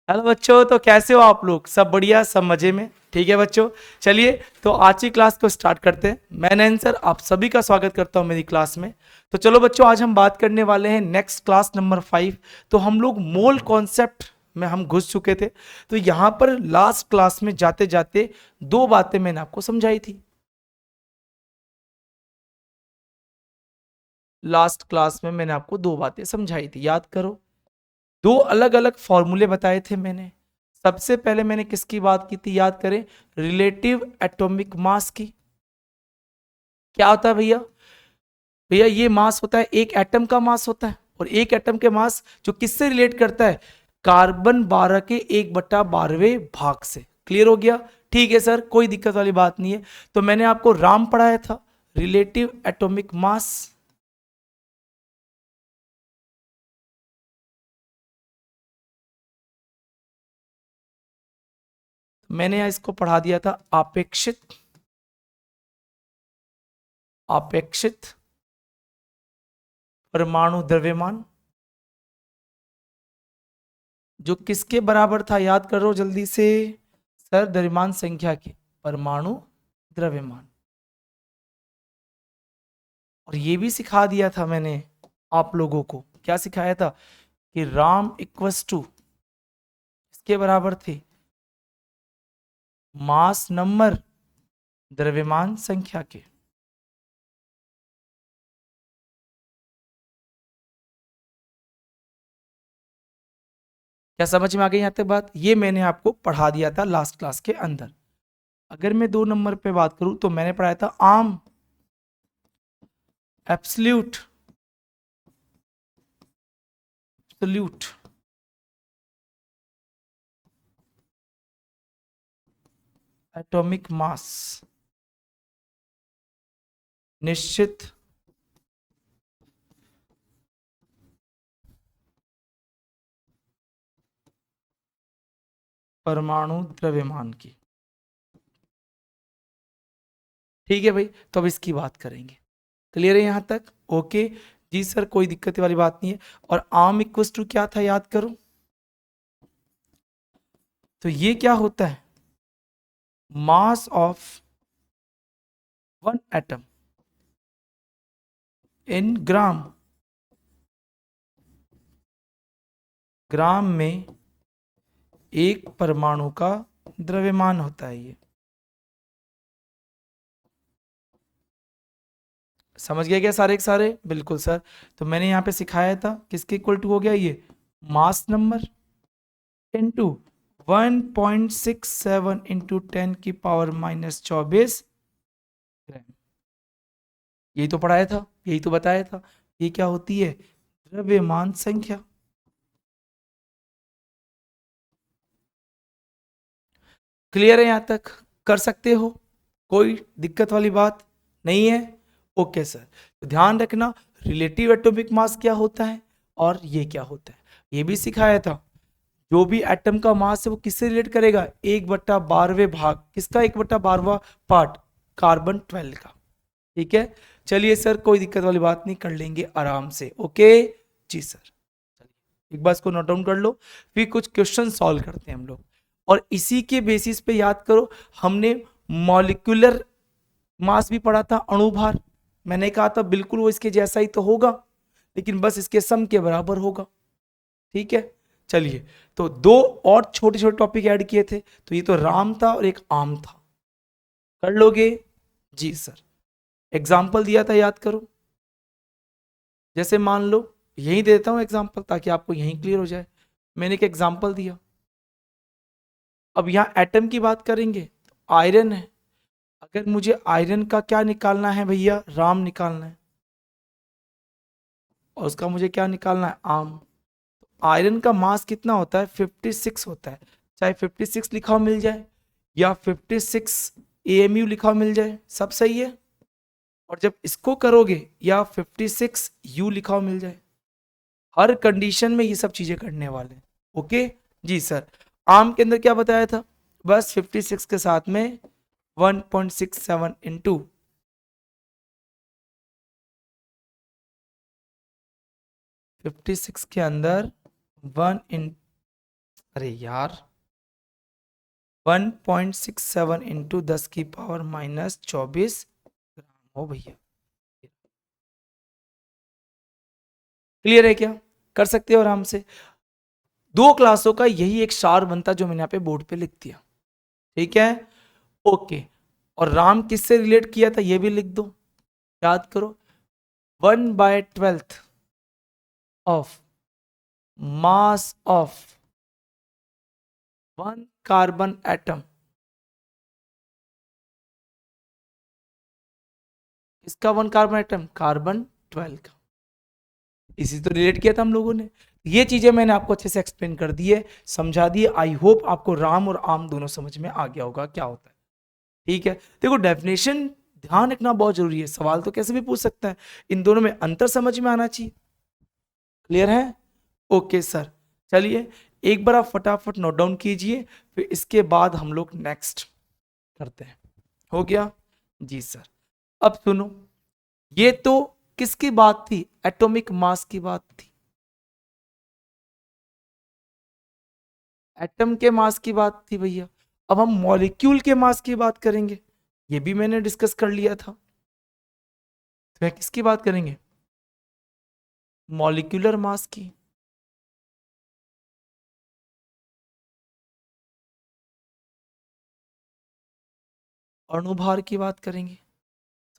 Hello बच्चों, तो कैसे हो आप लोग? सब बढ़िया, सब मजे में? ठीक है बच्चों, चलिए तो आज की क्लास को स्टार्ट करते हैं। मैं नयन सर आप सभी का स्वागत करता हूं मेरी क्लास में। तो चलो बच्चों, आज हम बात करने वाले हैं नेक्स्ट क्लास नंबर 5। तो हम लोग मोल कॉन्सेप्ट में हम घुस चुके थे। तो यहां पर लास्ट क्लास में जाते जाते दो बातें मैंने आपको समझाई थी। लास्ट क्लास में मैंने आपको दो बातें समझाई थी, याद करो। दो अलग अलग फॉर्मूले बताए थे मैंने। सबसे पहले मैंने किसकी बात की थी, याद करें? रिलेटिव एटॉमिक मास की। क्या होता है भैया? भैया ये मास होता है, एक एटम का मास होता है, और एक एटम के मास जो किससे रिलेट करता है? कार्बन 12 के 1/12वें भाग से। क्लियर हो गया? ठीक है सर, कोई दिक्कत वाली बात नहीं है। तो मैंने आपको राम पढ़ाया था, रिलेटिव एटॉमिक मास। मैंने यहाँ इसको पढ़ा दिया था अपेक्षित अपेक्षित परमाणु द्रव्यमान, जो किसके बराबर था, याद करो जल्दी से। सर, द्रव्यमान संख्या के परमाणु द्रव्यमान। और ये भी सिखा दिया था मैंने आप लोगों को। क्या सिखाया था? कि राम इक्वस टू इसके बराबर थे मास नंबर द्रव्यमान संख्या के। क्या समझ में आ गई यहां तक बात? ये मैंने आपको पढ़ा दिया था लास्ट क्लास के अंदर। अगर मैं 2 नंबर पे बात करूं तो मैंने पढ़ाया था आम एब्सल्यूट एब्सल्यूट एटॉमिक मास, निश्चित परमाणु द्रव्यमान की। ठीक है भाई, तो अब इसकी बात करेंगे। क्लियर है यहां तक? ओके जी सर, कोई दिक्कत वाली बात नहीं है। और आर्म इक्वस टू क्या था, याद करो। तो ये क्या होता है? Mass of one atom in gram. Gram में एक परमाणु का द्रव्यमान होता है ये। समझ गया क्या सारे के सारे? बिल्कुल सर। तो मैंने यहां पे सिखाया था किसके इक्वल टू हो गया ये? मास नंबर इंटू 1.67 इंटू 10⁻⁻24 ग्राम। यही तो पढ़ाया था, यही तो बताया था। ये क्या होती है? द्रव्यमान संख्या। क्लियर है यहां तक? कर सकते हो? कोई दिक्कत वाली बात नहीं है? Okay sir. तो ध्यान रखना, रिलेटिव एटॉमिक मास क्या होता है और ये क्या होता है, ये भी सिखाया था। जो भी एटम का मास है वो किससे रिलेट करेगा? 1/12वें भाग। किसका 1/12वां पार्ट? कार्बन 12 का। ठीक है, चलिए सर, कोई दिक्कत वाली बात नहीं, कर लेंगे आराम से। ओके जी सर, चलिए एक बार इसको नोट डाउन कर लो, फिर कुछ क्वेश्चन सॉल्व करते हैं हम लोग। और इसी के बेसिस पे याद करो, हमने मॉलिक्यूलर मास भी पढ़ा था, अणुभार। मैंने कहा था बिल्कुल वो इसके जैसा ही तो होगा, लेकिन बस इसके सम के बराबर होगा। ठीक है, चलिए। तो दो और छोटे छोटे टॉपिक ऐड किए थे, तो ये तो राम था और एक आम था। कर लोगे? जी सर। एग्जाम्पल दिया था, याद करो। जैसे मान लो, यही देता हूं एग्जाम्पल ताकि आपको यही क्लियर हो जाए। मैंने एक एग्जाम्पल दिया। अब यहाँ एटम की बात करेंगे तो आयरन है। अगर मुझे आयरन का क्या निकालना है भैया? राम निकालना है। और उसका मुझे क्या निकालना है? आम। आयरन का मास कितना होता है? 56 होता है। चाहे 56 लिखा हुआ मिल जाए या 56 AMU लिखा हुआ मिल जाए, सब सही है। और जब इसको करोगे या 56U लिखा हुआ मिल जाए, हर कंडीशन में ये सब चीजें करने वाले हैं। ओके जी सर। आम के अंदर क्या बताया था? बस 56 के साथ में 1.67 इंटू 56 के अंदर 1 इन अरे यार 1.67 इंटू 10⁻⁻24 ग्राम हो भैया। क्लियर है क्या? कर सकते हो आराम से। दो क्लासों का यही एक सार बनता जो मैंने यहाँ पे बोर्ड पे लिख दिया। ठीक है, ओके। और राम किससे रिलेट किया था ये भी लिख दो, याद करो। 1/12 of mass of one carbon atom. इसका वन कार्बन एटम कार्बन 12 का, इसी तो रिलेट किया था हम लोगों ने। ये चीजें मैंने आपको अच्छे से एक्सप्लेन कर दी है, समझा दी है। आई होप आपको राम और आम दोनों समझ में आ गया होगा क्या होता है। ठीक है, देखो डेफिनेशन ध्यान रखना बहुत जरूरी है, सवाल तो कैसे भी पूछ सकता है, इन दोनों में अंतर समझ में आना चाहिए। क्लियर है? ओके सर, चलिए एक बार आप फटाफट नोट डाउन कीजिए, फिर इसके बाद हम लोग नेक्स्ट करते हैं। हो गया जी सर। अब सुनो, ये तो किसकी बात थी? एटॉमिक मास की बात थी, एटम के मास की बात थी भैया। अब हम मॉलिक्यूल के मास की बात करेंगे, ये भी मैंने डिस्कस कर लिया था। तो किसकी बात करेंगे? मॉलिक्यूलर मास की। अणुभार की बात करेंगे।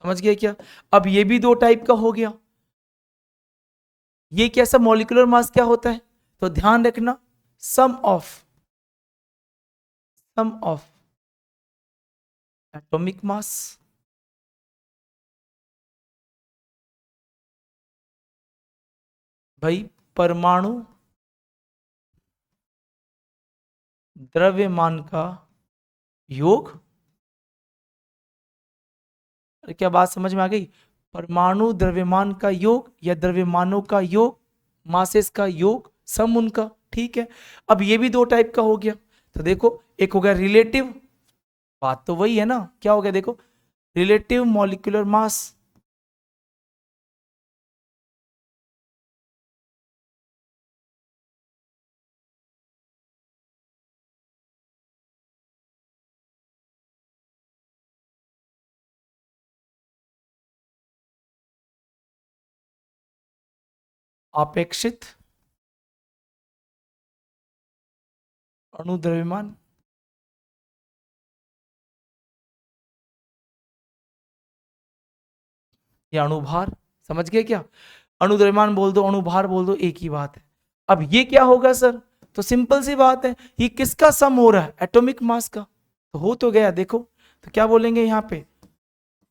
समझ गए क्या? अब ये भी दो टाइप का हो गया। ये कैसा मॉलिक्यूलर मास क्या होता है? तो ध्यान रखना, सम ऑफ एटॉमिक मास। भाई परमाणु द्रव्यमान का योग। अरे क्या बात समझ में आ गई? परमाणु द्रव्यमान का योग या द्रव्यमानों का योग, मासेस का योग, सम उनका। ठीक है, अब ये भी दो टाइप का हो गया। तो देखो, एक हो गया रिलेटिव, बात तो वही है ना, क्या हो गया देखो, रिलेटिव मॉलिक्यूलर मास। अपेक्षित अणु द्रव्यमान। या अणुभार। समझ गए क्या? अणु द्रव्यमान बोल दो, अणुभार बोल दो, एक ही बात है। अब ये क्या होगा सर? तो सिंपल सी बात है, ये किसका सम हो रहा है? एटॉमिक मास का। तो हो तो गया देखो। तो क्या बोलेंगे यहाँ पे?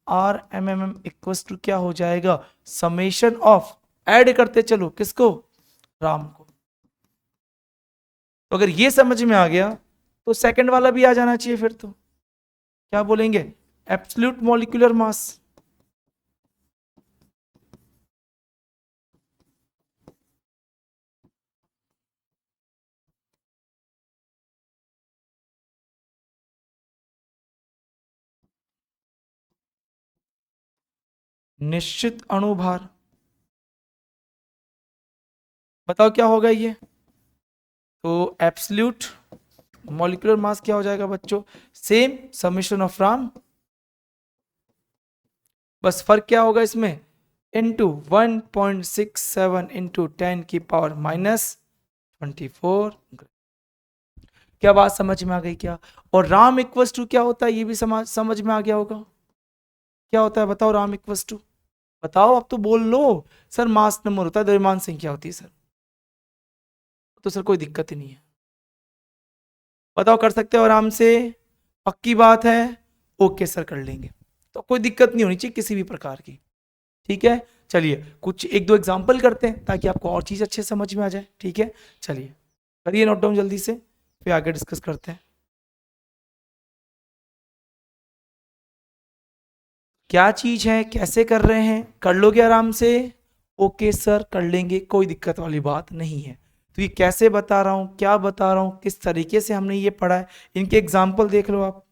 R M M M equals to क्या हो जाएगा? समेशन ऑफ, ऐड करते चलो किसको? राम को। तो अगर ये समझ में आ गया तो सेकंड वाला भी आ जाना चाहिए फिर तो। क्या बोलेंगे? Absolute molecular mass. निश्चित अणुभार। बताओ क्या होगा ये? तो एब्सोल्यूट मॉलिक्यूलर मास क्या हो जाएगा बच्चों? सेम समेशन ऑफ राम, बस फर्क क्या होगा इसमें? Into 1.67 into 10⁻⁻24। क्या बात समझ में आ गई क्या? और राम इक्वस टू क्या होता है ये भी समझ में आ गया होगा। क्या होता है बताओ? राम इक्वस टू बताओ, अब तो बोल लो। सर मास नंबर होता है, द्रव्यमान संख्या होती है सर। तो सर कोई दिक्कत ही नहीं है, बताओ कर सकते हो आराम से? पक्की बात है? ओके सर कर लेंगे, तो कोई दिक्कत नहीं होनी चाहिए किसी भी प्रकार की। ठीक है, चलिए कुछ एक दो एग्जाम्पल करते हैं ताकि आपको और चीज अच्छे समझ में आ जाए। ठीक है, चलिए करिए नोट डाउन जल्दी से, फिर आगे डिस्कस करते हैं। क्या चीज है, कैसे कर रहे हैं, कर लोगे आराम से? ओके सर कर लेंगे, कोई दिक्कत वाली बात नहीं है। तो ये कैसे बता रहा हूँ, क्या बता रहा हूँ, किस तरीके से हमने ये पढ़ा है, इनके एग्जाम्पल देख लो आप।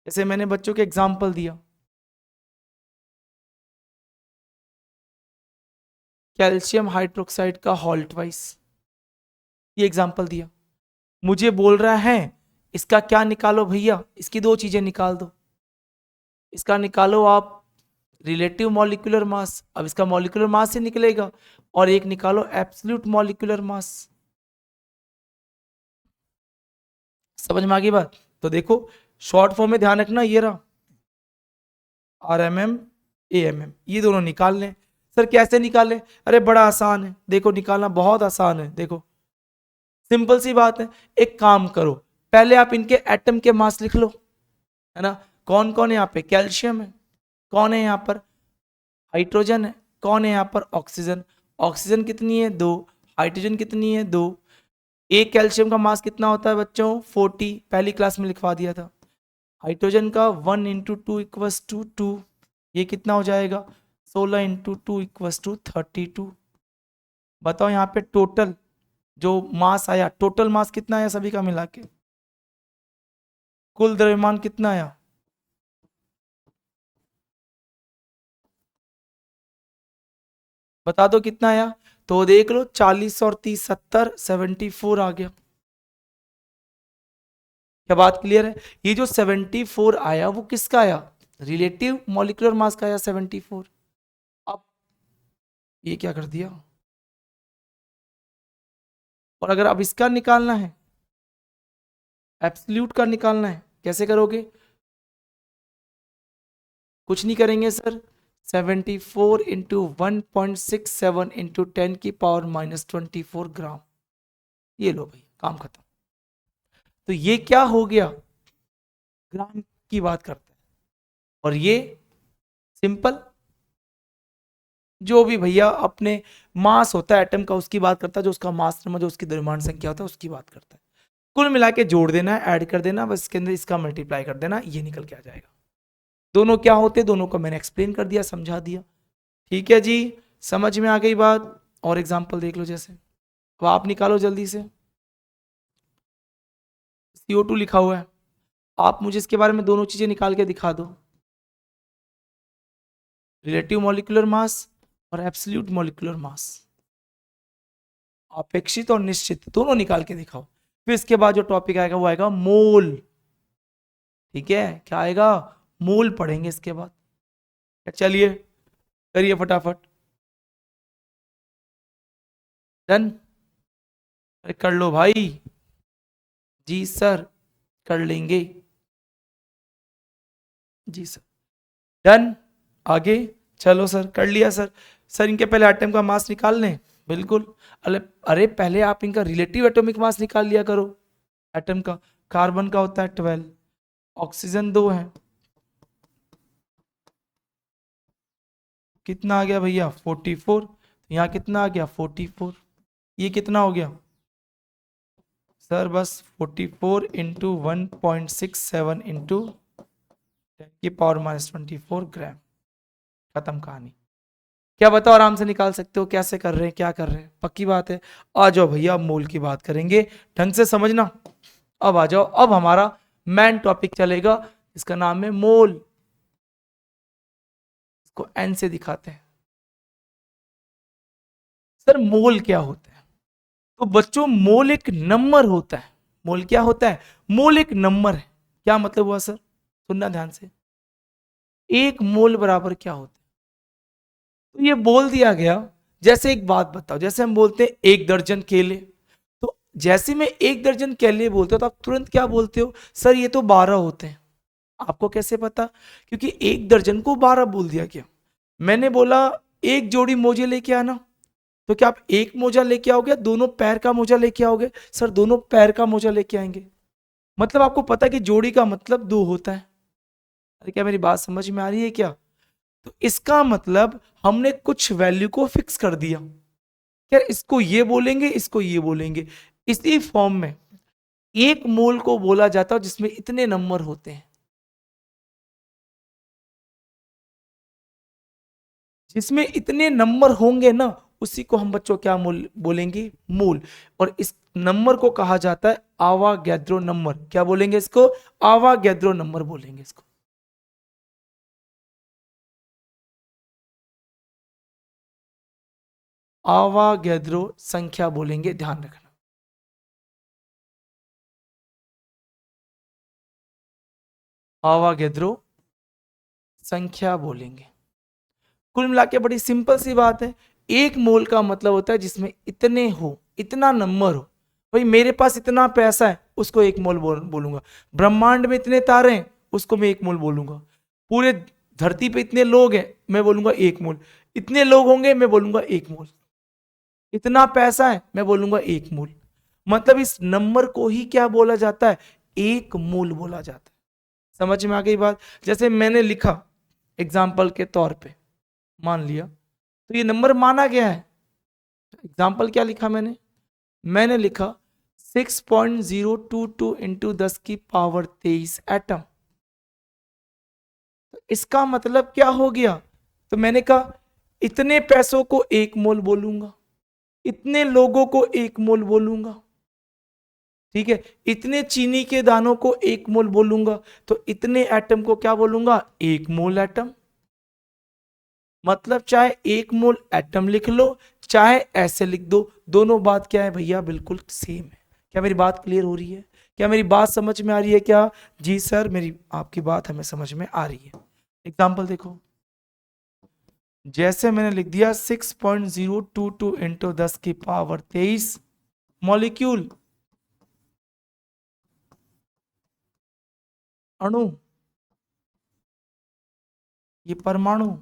जैसे मैंने बच्चों के एग्जाम्पल दिया, कैल्शियम हाइड्रोक्साइड का हॉल्ट वाइज, ये एग्जाम्पल दिया। मुझे बोल रहा है इसका क्या निकालो भैया, इसकी दो चीजें निकाल दो। इसका निकालो आप रिलेटिव मॉलिक्यूलर मास, अब इसका मॉलिक्यूलर मास ही निकलेगा, और एक निकालो एब्सोल्यूट मॉलिक्यूलर मास। समझ में आ गई बात? तो देखो शॉर्ट फॉर्म में ध्यान रखना, ये रहा RMM AMM, ये दोनों निकाल लें। सर कैसे निकालें? अरे बड़ा आसान है, देखो निकालना बहुत आसान है। देखो सिंपल सी बात है, एक काम करो, पहले आप इनके एटम के मास लिख लो, है ना। कौन कौन है यहाँ पे? कैल्शियम है। कौन है यहाँ पर? हाइड्रोजन है। कौन है यहाँ पर? ऑक्सीजन। ऑक्सीजन कितनी है? 2। हाइड्रोजन कितनी है? 2। एक कैल्शियम का मास कितना होता है बच्चों? 40, पहली क्लास में लिखवा दिया था। हाइड्रोजन का 1 इंटू 2 इक्वस टू 2, ये कितना हो जाएगा? 16 इंटू 2 इक्वस टू 32। बताओ यहाँ पे टोटल जो मास आया, टोटल मास कितना आया सभी का मिला के? कुल द्रव्यमान कितना आया? बता दो कितना आया। तो देख लो 40 और 30 70, 74 आ गया। क्या बात क्लियर है? ये जो 74 आया वो किसका आया? रिलेटिव मॉलिक्यूलर मास का आया 74। अब ये क्या कर दिया, और अगर अब इसका निकालना है, एब्सोल्यूट का निकालना है, कैसे करोगे? कुछ नहीं करेंगे सर, 74 इंटू 1.67 इंटू 10⁻⁻24 ग्राम। ये लो भाई, काम खत्म। तो ये क्या हो गया? ग्राम की बात करता है, और ये सिंपल जो भी भैया अपने मास होता है एटम का उसकी बात करता है, जो उसका मास नंबर, जो उसकी द्रव्यमान संख्या होता है उसकी बात करता है। कुल मिला के जोड़ देना है, ऐड कर देना, बस इसके अंदर इसका मल्टीप्लाई कर देना, ये निकल के आ जाएगा। दोनों क्या होते, दोनों को मैंने एक्सप्लेन कर दिया, समझा दिया। ठीक है जी, समझ में आ गई बात? और एग्जांपल देख लो, जैसे अब आप निकालो जल्दी से। CO2 लिखा हुआ है, आप मुझे इसके बारे में दोनों चीजें निकाल के दिखा दो, रिलेटिव मॉलिक्यूलर मास और एब्सोल्यूट मॉलिक्यूलर मास। अपेक्षित और निश्चित दोनों निकाल के दिखाओ। फिर इसके बाद जो टॉपिक आएगा वो आएगा मोल। ठीक है, क्या आएगा? मोल पढ़ेंगे इसके बाद। चलिए करिए फटाफट। डन? अरे कर लो भाई। जी सर, कर लेंगे। जी सर, डन। आगे चलो सर, कर लिया सर। सर इनके पहले एटम का मास निकाल लें। बिल्कुल। अरे अरे पहले आप इनका रिलेटिव एटॉमिक मास निकाल लिया करो एटम का। कार्बन का होता है 12, ऑक्सीजन 2 है, कितना आ गया भैया? 44। यहाँ कितना आ गया? 44। ये कितना हो गया सर? बस 44 इंटू 1.67 इंटू 10⁻⁻24 ग्राम। खत्म कहानी। क्या बताओ, आराम से निकाल सकते हो? कैसे कर रहे हैं, क्या कर रहे हैं? पक्की बात है। आ जाओ भैया, मोल की बात करेंगे, ढंग से समझना। अब आ जाओ, अब हमारा मेन टॉपिक चलेगा, इसका नाम है मोल। इसको एन से दिखाते हैं। सर मोल क्या होता है? तो बच्चों मोल एक नंबर होता है। मोल क्या होता है? मोल एक नंबर है। क्या मतलब हुआ सर? सुनना ध्यान से। एक मोल बराबर क्या होता है? तो ये बोल दिया गया, जैसे एक बात बताओ, जैसे हम बोलते हैं 1 दर्जन केले, तो जैसे मैं 1 दर्जन केले बोलते हो तो आप तुरंत क्या बोलते हो? सर ये तो 12 होते हैं। आपको कैसे पता? क्योंकि 1 दर्जन को 12 बोल दिया गया। मैंने बोला एक जोड़ी मोजे लेके आना, तो क्या आप एक मोजा लेके आओगे, दोनों पैर का मोजा लेके आओगे? सर दोनों पैर का मोजा लेके आएंगे। मतलब आपको पता है कि जोड़ी का मतलब 2 होता है। अरे क्या मेरी बात समझ में आ रही है क्या? तो इसका मतलब हमने कुछ वैल्यू को फिक्स कर दिया, यार इसको ये बोलेंगे, इसको ये बोलेंगे। इसी फॉर्म में एक मोल को बोला जाता है जिसमें इतने नंबर होते हैं, जिसमें इतने नंबर होंगे ना, उसी को हम बच्चों क्या मोल बोलेंगे? मोल। और इस नंबर को कहा जाता है आवागैद्रो नंबर। क्या बोलेंगे इसको? आवागैद्रो नंबर बोलेंगे इसको। आवागैद्रो संख्या बोलेंगे, ध्यान रखना। आवागेद्रो संख्या बोलेंगे। कुल मिला के बड़ी सिंपल सी बात है। एक मोल का मतलब होता है जिसमें इतने हो, इतना नंबर हो। भाई मेरे पास इतना पैसा है, उसको एक मोल बोलूंगा। ब्रह्मांड में इतने तारे हैं, उसको मैं एक मोल बोलूंगा। पूरे धरती पे इतने लोग हैं, मैं बोलूंगा एक मोल। इतने लोग होंगे, मैं बोलूंगा एक मोल। इतना पैसा है, मैं बोलूंगा एक मोल। मतलब इस नंबर को ही क्या बोला जाता है? एक मोल बोला जाता है। समझ में आ गई बात? जैसे मैंने लिखा एग्जाम्पल के तौर पे, मान लिया, तो ये नंबर माना गया है। एग्जाम्पल क्या लिखा मैंने? मैंने लिखा 6.022 इंटू 10 की पावर 23 एटम। तो इसका मतलब क्या हो गया? तो मैंने कहा इतने पैसों को एक मोल बोलूंगा, इतने लोगों को एक मोल बोलूंगा, ठीक है, इतने चीनी के दानों को एक मोल बोलूंगा, तो इतने एटम को क्या बोलूंगा? एक मोल एटम। मतलब चाहे एक मोल एटम लिख लो, चाहे ऐसे लिख दो, दोनों बात क्या है भैया? बिल्कुल सेम है। क्या मेरी बात क्लियर हो रही है? क्या मेरी बात समझ में आ रही है क्या? जी सर, मेरी आपकी बात हमें समझ में आ रही है। एग्जाम्पल देखो, जैसे मैंने लिख दिया 6.022 इंटू 10 की पावर 23 मॉलिक्यूल, अणु, ये परमाणु,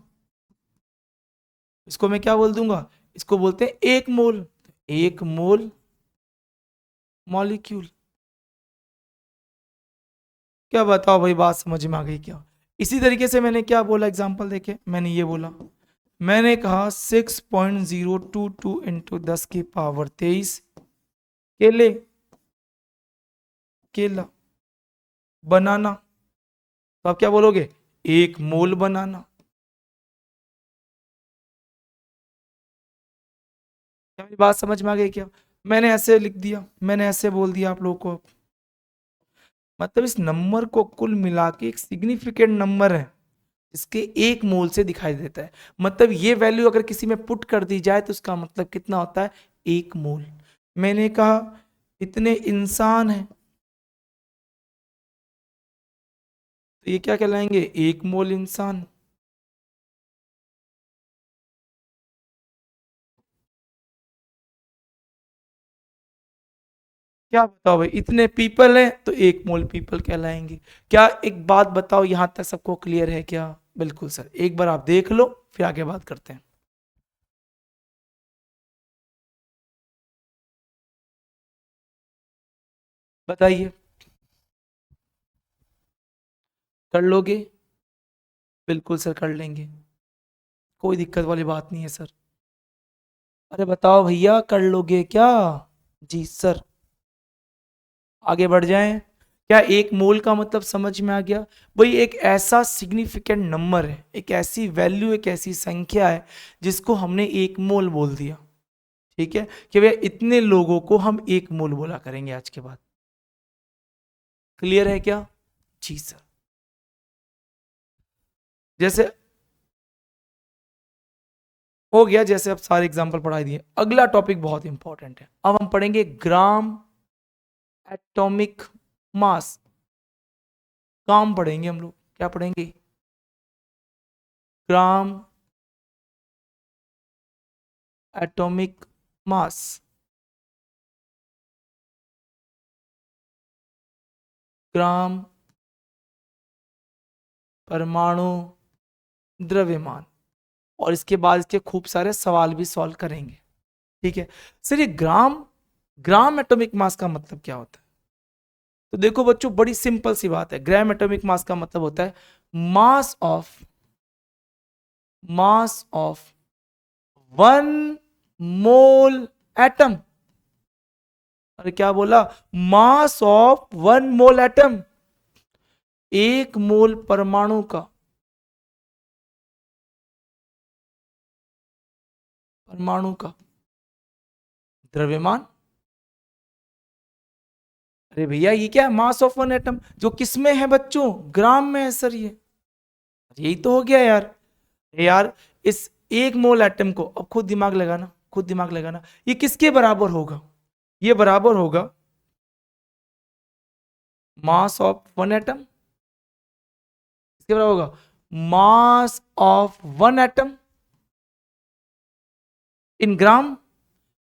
इसको मैं क्या बोल दूंगा? इसको बोलते हैं एक मोल। एक मोल मॉलिक्यूल। क्या बताओ भाई, बात समझ में आ गई क्या? इसी तरीके से मैंने क्या बोला? एग्जाम्पल देखे, मैंने ये बोला, मैंने कहा 6.022 इंटू 10 की पावर 23 केले, केला, बनाना। तो आप क्या बोलोगे? एक मोल बनाना। क्या मेरी बात समझ में आ गई क्या? मैंने ऐसे लिख दिया, मैंने ऐसे बोल दिया आप लोगों को। मतलब इस नंबर को कुल मिला के एक सिग्निफिकेंट नंबर है, इसके एक मोल से दिखाई देता है। मतलब ये वैल्यू अगर किसी में पुट कर दी जाए तो उसका मतलब कितना होता है? एक मोल। मैंने कहा इतने इंसान हैं, तो ये क्या कहलाएंगे? एक मोल इंसान। क्या बताओ भाई, इतने पीपल हैं तो एक मोल पीपल कहलाएंगे। क्या एक बात बताओ, यहां तक सबको क्लियर है क्या? बिल्कुल सर, एक बार आप देख लो, फिर आगे बात करते हैं। बताइए, कर लोगे? बिल्कुल सर, कर लेंगे, कोई दिक्कत वाली बात नहीं है सर। अरे बताओ भैया, कर लोगे क्या? जी सर। आगे बढ़ जाएं। क्या एक मोल का मतलब समझ में आ गया? भाई एक ऐसा सिग्निफिकेंट नंबर है, एक ऐसी वैल्यू, एक ऐसी संख्या है जिसको हमने एक मोल बोल दिया। ठीक है, कि भैया इतने लोगों को हम एक मोल बोला करेंगे आज के बाद। क्लियर है क्या? जी सर। जैसे हो गया, जैसे अब सारे एग्जांपल पढ़ा दिए, अगला टॉपिक बहुत इंपॉर्टेंट है। अब हम पढ़ेंगे ग्राम एटॉमिक मास। काम पढ़ेंगे हम लोग, क्या पढ़ेंगे? Gram atomic mass. ग्राम परमाणु द्रव्यमान। और इसके बाद इसके खूब सारे सवाल भी सॉल्व करेंगे। ठीक है सर, ये ग्राम, ग्राम एटॉमिक मास का मतलब क्या होता है? तो देखो बच्चों, बड़ी सिंपल सी बात है। ग्राम एटॉमिक मास का मतलब होता है mass of, mass of 1 mole atom. अरे क्या बोला? मास ऑफ 1 मोल एटम। एक मोल परमाणु का, परमाणु का द्रव्यमान। अरे भैया ये क्या है? मास ऑफ 1 एटम, जो किस में है बच्चों? ग्राम में है सर ये। यही तो हो गया यार। यार इस एक मोल एटम को, अब खुद दिमाग लगाना, खुद दिमाग लगाना, ये किसके बराबर होगा? ये बराबर होगा मास ऑफ 1 एटम। किसके बराबर होगा? मास of one atom in gram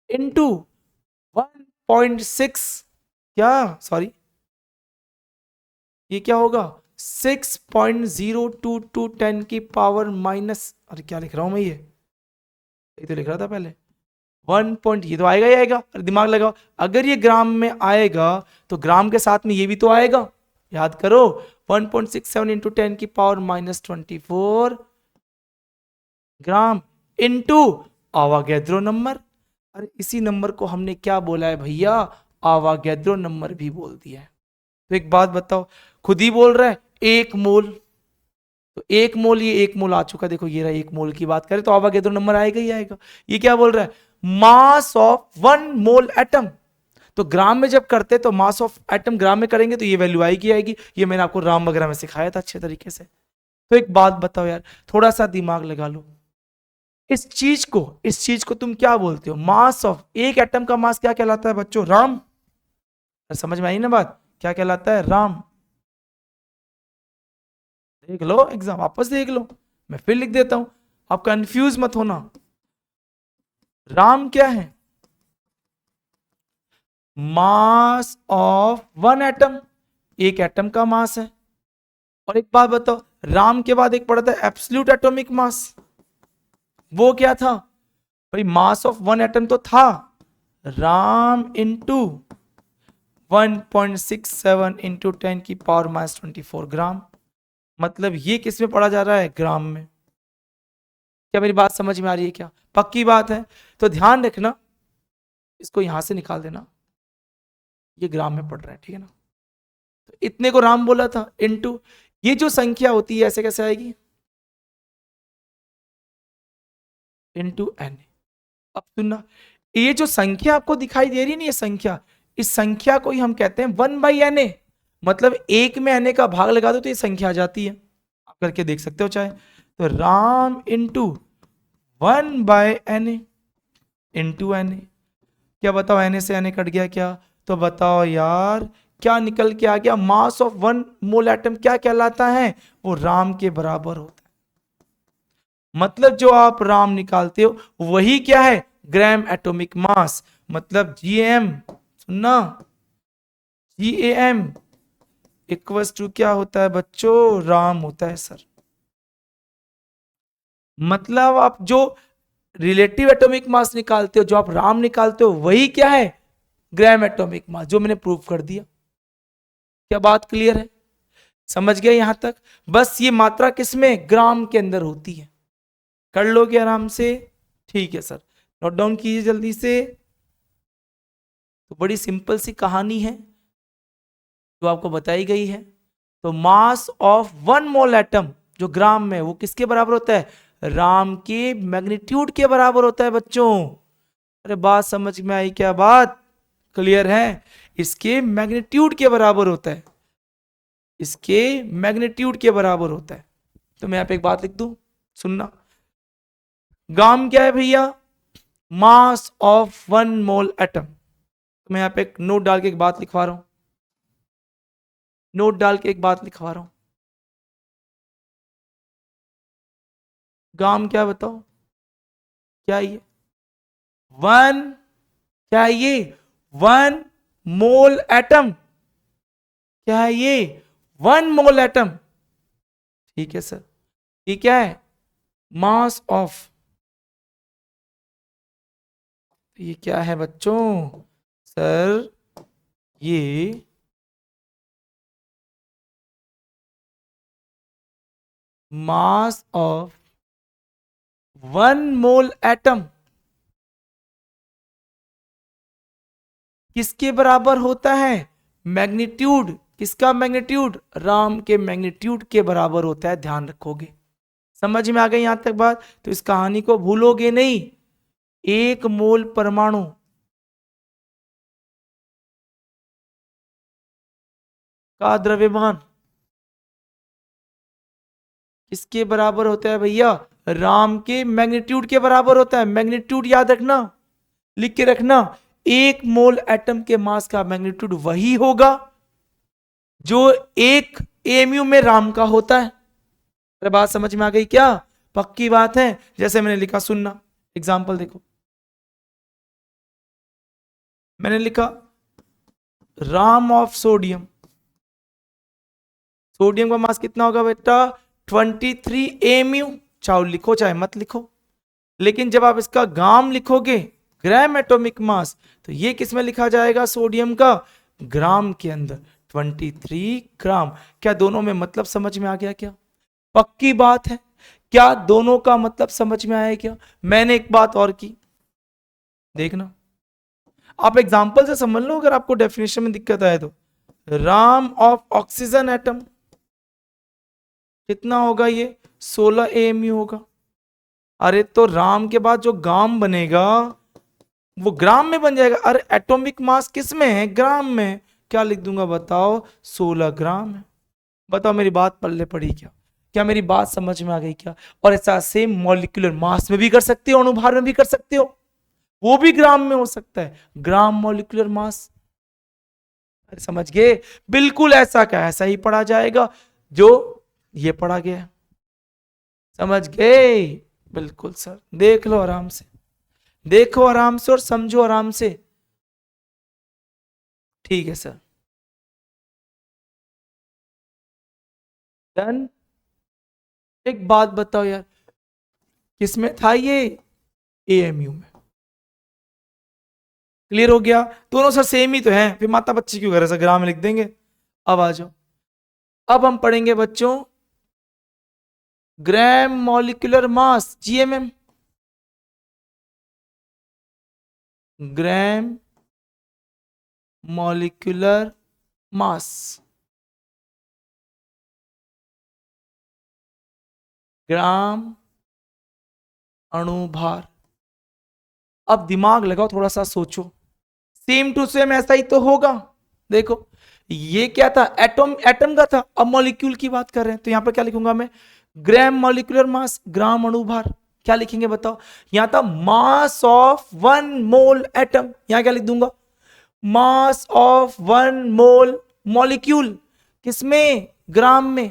into 1.6, क्या सॉरी ये क्या होगा? 6.022 10 की पावर माइनस, अरे क्या लिख रहा हूं मैं, ये तो लिख रहा था पहले 1 पॉइंट, ये तो आएगा ही आएगा। अरे दिमाग लगाओ, अगर ये ग्राम में आएगा तो ग्राम के साथ में ये भी तो आएगा। याद करो 1.67 इंटू 10 की power minus 24 gram into Avogadro number. अरे इसी नंबर को हमने क्या बोला है भैया? आवागैद्रो नंबर भी बोल दिया है। तो एक बात बताओ, खुद ही बोल रहा है 1 मोल, तो 1 मोल, ये 1 मोल आ चुका, देखो ये रहा 1 मोल की बात करें तो आवागैद्रो नंबर आएगा ही आएगा। ये क्या बोल रहा है? Mass of 1 mole atom. तो ग्राम में जब करते तो मास ऑफ एटम ग्राम में करेंगे तो ये वैल्यू आएगी आएगी। ये मैंने आपको राम वगैरह में सिखाया था अच्छे तरीके से। तो एक बात बताओ यार, थोड़ा सा दिमाग लगा लो, इस चीज को तुम क्या बोलते हो? मास ऑफ, एक एटम का मास क्या कहलाता है बच्चों? राम। समझ में आई ना बात? क्या कहलाता है? राम। देख लो एग्जाम, वापस देख लो, मैं फिर लिख देता हूं, आप कंफ्यूज मत होना। राम क्या है? मास ऑफ वन एटम, एक एटम का मास है। और एक बात बताओ, राम के बाद एक पड़ा था एब्सोल्यूट एटॉमिक मास, वो क्या था भाई? मास ऑफ वन एटम तो था राम इंटू 1.67 इंटू 10 की पावर माइनस 24 ग्राम। मतलब ये किस में पढ़ा जा रहा है? ग्राम में। क्या मेरी बात समझ में आ रही है? क्या पक्की बात है? तो ध्यान रखना, इसको यहां से निकाल देना, ये ग्राम में पढ़ रहा है, ठीक है ना? तो इतने को राम बोला था इंटू, ये जो संख्या होती है ऐसे कैसे आएगी? Into N. अब सुनना, ये जो संख्या आपको दिखाई दे रही है ना, ये संख्या, इस संख्या को ही हम कहते हैं 1/na। मतलब एक में na का भाग लगा दो तो ये संख्या आ जाती है, आप करके देख सकते हो चाहे। तो Ram into 1/na into na। क्या बताओ, na से na कट गया क्या? तो बताओ यार क्या निकल के आ गया? मास ऑफ 1 मोल एटम क्या कहलाता है? वो राम के बराबर होता है। मतलब जो आप राम निकालते हो वही क्या है? Gram atomic mass. मतलब GAM, सुनना, GAM इक्वल्स टू क्या होता है बच्चों? राम होता है सर। मतलब आप जो रिलेटिव एटॉमिक मास निकालते हो, जो आप राम निकालते हो, वही क्या है? ग्राम एटॉमिक मास, जो मैंने प्रूव कर दिया। क्या बात क्लियर है? समझ गए यहां तक? बस ये मात्रा किसमें? ग्राम के अंदर होती है। कर लोगे आराम से? ठीक है सर, नोट डाउन कीजिए जल्दी से। तो बड़ी सिंपल सी कहानी है जो आपको बताई गई है। तो मास ऑफ 1 मोल एटम जो ग्राम में, वो किसके बराबर होता है? राम के मैग्नीट्यूड के बराबर होता है बच्चों। अरे बात समझ में आई? क्या बात क्लियर है? इसके मैग्नीट्यूड के बराबर होता है, इसके मैग्नीट्यूड के बराबर होता है। तो मैं यहां पे एक बात लिख दूं, सुनना। ग्राम क्या है भैया? मास ऑफ 1 मोल एटम। तो मैं यहां पे एक नोट डाल के एक बात लिखवा रहा हूं, नोट डाल के एक बात लिखवा रहा हूं। ग्राम क्या बताओ? क्या ये 1, क्या ये 1 मोल एटम? क्या है ये? 1 मोल एटम। ठीक है सर, ये क्या है? मास ऑफ, ये क्या है बच्चों? सर ये मास ऑफ 1 मोल एटम किसके बराबर होता है? मैग्नीट्यूड, किसका मैग्नीट्यूड? राम के मैग्नीट्यूड के बराबर होता है। ध्यान रखोगे, समझ में आ गई यहां तक बात? तो इस कहानी को भूलोगे नहीं। 1 मोल परमाणु का द्रव्यमान किसके बराबर होता है भैया? राम के मैग्नीट्यूड के बराबर होता है। मैग्नीट्यूड याद रखना, लिख के रखना। 1 मोल एटम के मास का मैग्नीट्यूड वही होगा जो 1 AMU में राम का होता है। अरे बात समझ में आ गई क्या? पक्की बात है। जैसे मैंने लिखा, सुनना एग्जाम्पल देखो, मैंने लिखा राम ऑफ सोडियम, सोडियम का मास कितना होगा बेटा? 23 AMU। चाहे लिखो चाहे मत लिखो, लेकिन जब आप इसका ग्राम लिखोगे, ग्राम एटॉमिक मास, तो ये किस में लिखा जाएगा? सोडियम का ग्राम के अंदर 23 ग्राम। क्या दोनों में मतलब समझ में आ गया क्या? पक्की बात है। क्या दोनों का मतलब समझ में आया क्या? मैंने एक बात और की, देखना, आप एग्जाम्पल से समझ लो अगर आपको डेफिनेशन में दिक्कत आए तो। राम ऑफ ऑक्सीजन एटम कितना होगा? ये 16 AMU होगा। अरे तो राम के बाद जो गाम बनेगा वो ग्राम में बन जाएगा। अरे एटॉमिक मास किस में है? ग्राम में। क्या लिख दूंगा बताओ? 16 ग्राम है। बताओ मेरी बात पल्ले पड़ी क्या? क्या मेरी बात समझ में आ गई क्या? और ऐसा सेम मॉलिक्यूलर मास में भी कर सकते हो, अणुभार में भी कर सकते हो, वो भी ग्राम में हो सकता है, ग्राम मॉलिक्यूलर मास। अरे समझ गए? बिल्कुल ऐसा क्या, ऐसा ही पढ़ा जाएगा जो ये पढ़ा गया है। समझ गए? बिल्कुल सर, देख लो आराम से, देखो आराम से और समझो आराम से। ठीक है सर, डन। एक बात बताओ यार, किसमें था ये? AMU में। क्लियर हो गया? दोनों सर सेम ही तो हैं, फिर माता बच्चे क्यों कर रहे? ग्राम में लिख देंगे। अब आ जाओ, अब हम पढ़ेंगे बच्चों gram molecular mass, GMM। Gram molecular mass, gram अणुभार। अब दिमाग लगाओ, थोड़ा सा सोचो, सेम टू सेम ऐसा ही तो होगा। देखो ये क्या था? एटम, एटम का था, अब मॉलिक्यूल की बात कर रहे हैं, तो यहां पर क्या लिखूंगा मैं? ग्राम मॉलिक्यूलर मास, ग्राम अणुभार। क्या लिखेंगे बताओ? यहां था मास ऑफ 1 मोल एटम, यहां क्या लिख दूंगा? मास ऑफ 1 मोल मॉलिक्यूल। किसमें? ग्राम में।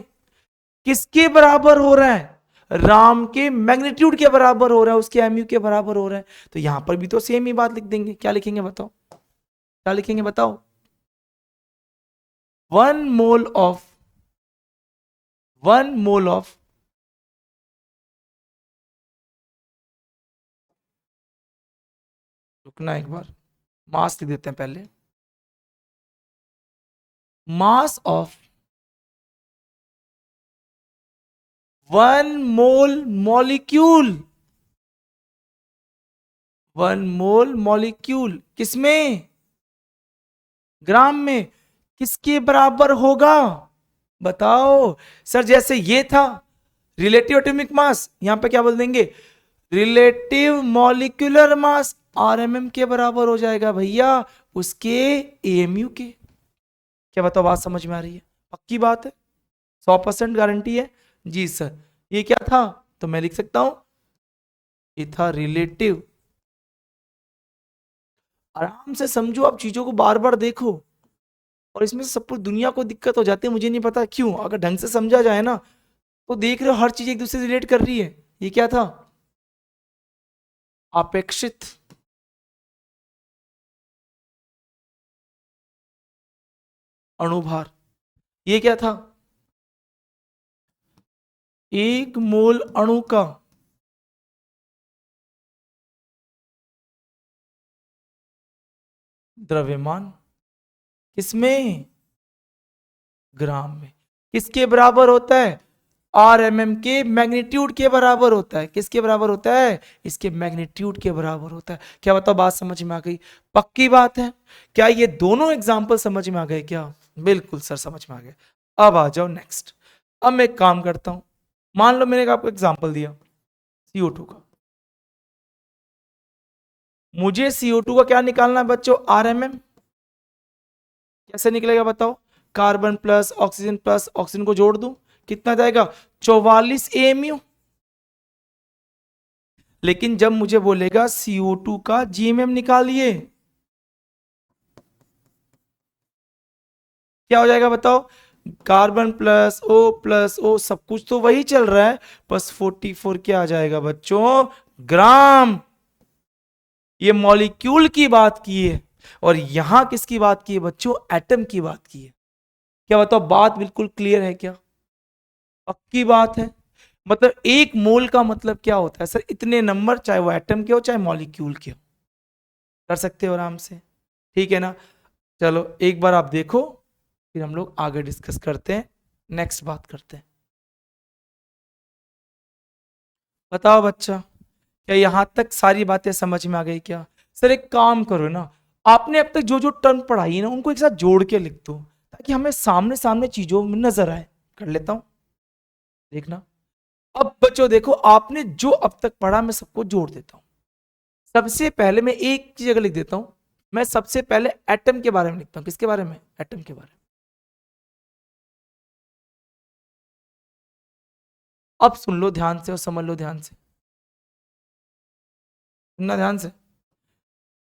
किसके बराबर हो रहा है? राम के मैग्नीट्यूड के बराबर हो रहा है, उसके MU के बराबर हो रहा है। तो यहां पर भी तो सेम ही बात लिख देंगे। क्या लिखेंगे बताओ? क्या लिखेंगे बताओ? 1 मोल ऑफ रुकना एक बार, मास लिख देते हैं पहले। मास of 1 mole molecule, 1 mole molecule किसमें? ग्राम में। किसके बराबर होगा बताओ? सर जैसे ये था रिलेटिव एटॉमिक मास, यहां पे क्या बोल देंगे? रिलेटिव मॉलिक्यूलर मास, RMM के बराबर हो जाएगा भैया उसके AMU के। क्या बताओ, बात समझ में आ रही है? पक्की बात है, 100% गारंटी है जी सर। ये क्या था? तो मैं लिख सकता हूं, ये था रिलेटिव। आराम से समझो, आप चीजों को बार बार देखो, और इसमें सब पूरी दुनिया को दिक्कत हो जाती है, मुझे नहीं पता क्यों। अगर ढंग से समझा जाए ना, तो देख रहे हो हर चीज एक दूसरे से रिलेट कर रही है। ये क्या था? अपेक्षित अणुभार। ये क्या था? 1 मोल अणु का द्रव्यमान। किसमें? ग्राम में। किसके बराबर होता है? RMM के मैग्नीट्यूड के बराबर होता है। किसके बराबर होता है? इसके मैग्नीट्यूड के बराबर होता है। क्या बताओ, बात समझ में आ गई? पक्की बात है। क्या ये दोनों एग्जाम्पल समझ में आ गए क्या? बिल्कुल सर, समझ में आ गए। अब आ जाओ नेक्स्ट। अब मैं एक काम करता हूं, मान लो मैंने आपको एग्जाम्पल दिया CO2 का, मुझे CO2 का क्या निकालना है बच्चों? RMM। कैसे निकलेगा बताओ? कार्बन प्लस ऑक्सीजन को जोड़ दूं, कितना जाएगा? 44 AMU। लेकिन जब मुझे बोलेगा CO2 का GMM निकालिए, क्या हो जाएगा बताओ? कार्बन प्लस ओ सब कुछ तो वही चल रहा है, बस 44 क्या आ जाएगा बच्चों, ग्राम। ये मॉलिक्यूल की बात की है, और यहां किसकी बात की है बच्चों, एटम की बात की है। क्या बताओ, बात बिल्कुल क्लियर है क्या, पक्की बात है। मतलब एक मोल का मतलब क्या होता है सर, इतने नंबर, चाहे वो एटम के हो चाहे मॉलिक्यूल के हो, कर सकते हो आराम से, ठीक है ना। चलो एक बार आप देखो, फिर हम लोग आगे डिस्कस करते हैं, नेक्स्ट बात करते हैं। बताओ बच्चा, क्या यहां तक सारी बातें समझ में आ गई क्या। सर एक काम करो ना, आपने अब तक जो जो टर्म पढ़ाई है ना उनको एक साथ जोड़ के लिख दो, ताकि हमें सामने सामने चीजों में नजर आए। कर लेता हूं, देखना। अब बच्चों देखो, आपने जो अब तक पढ़ा मैं सबको जोड़ देता हूं। सबसे पहले मैं एक चीज अगर लिख देता हूं, मैं सबसे पहले एटम के बारे में लिखता हूं। किसके बारे में, एटम के बारे में। अब सुन लो ध्यान से और समझ लो ध्यान से, सुनना ध्यान से।